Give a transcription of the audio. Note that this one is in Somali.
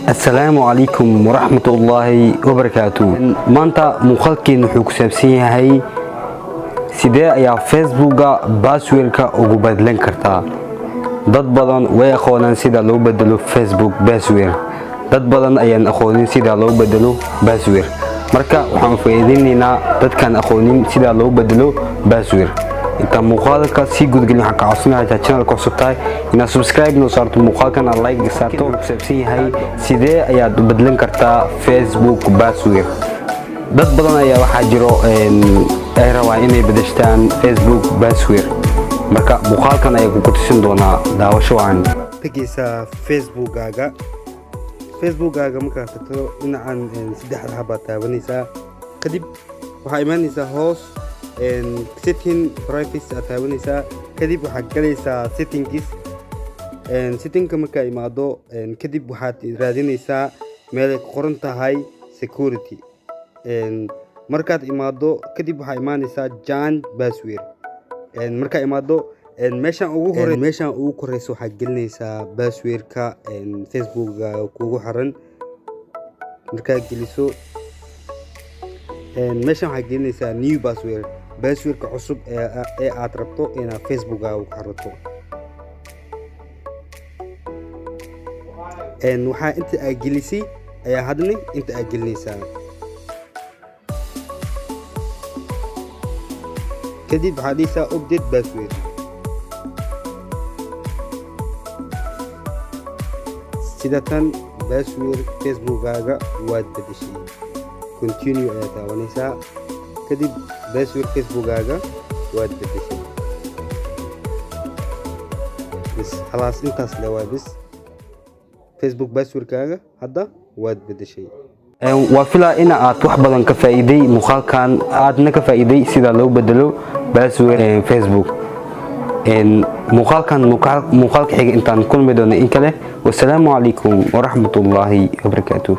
السلام عليكم ورحمة الله وبركاته. maanta muuqaalkeen wuxuu ku saabsan yahay sidee ayaa Facebooka passwordka ugu bedlan kartaa. dad badan way aqoonaan sida loo bedelo Facebook password, dad badan ayaan aqoonin sida loo bedelo password. marka waxaan faa'iideynaynaa dadkan aqoonin sida loo bedelo password. inta muuqaalka si gudgelin waxa ka codsanayaa channelka cusub tahay inaad subscribe noo saarto, muuqaalkana like saarto. ku saabsan yahay sidee ayaad u bedlan kartaa Facebook password. dad badan ayaa waxa jiro ay rabaan inay bedeshtaan Facebook password. marka muuqaalkan ayaa ku tusin doonaa daawasho waan tagaysaa Facebookaga marka tagto dhinacaan saddexda haba taabanaysaa, kadib waxaa imaanaysaa hoos setting privacy taabanaysaa, kadib waxaad galaysaa settingka markaa imaado kadib waxaad raadinaysaa meel ay ku qoran tahay security. markaad imaado kadib waxaa imaanaysaa change password. markaa imaado meeshan ugu koreyso waxaad gelinaysaa passwordka Facebooka kugu xiran. markaad geliso meeshan waxaad gelinaysaa new password, passwordka cusub ee aad rabto inaad Facebooka ku xirato. waxaa inta aad gelisay ayaa hadna inta aad gelinaysaa. kadib waxaad dhigaysaa update password. sida tan password Facebookaga waad bedeshay. continue ayaa taabanaysaa, kadib password Facebookaga waad bedeshay. bas khalaas intaas le waa bas Facebook passwordkaaga hadda waad bedeshay. waa filaa in aad wax badan ka faa'iiday muuqaalkan, aadna ka faa'iiday sida loo bedelo password Facebook. muuqaalka xiga intaan kulmi doono in kale. wassalaamu calaykum waraxmatullaahi wabarakaatuh.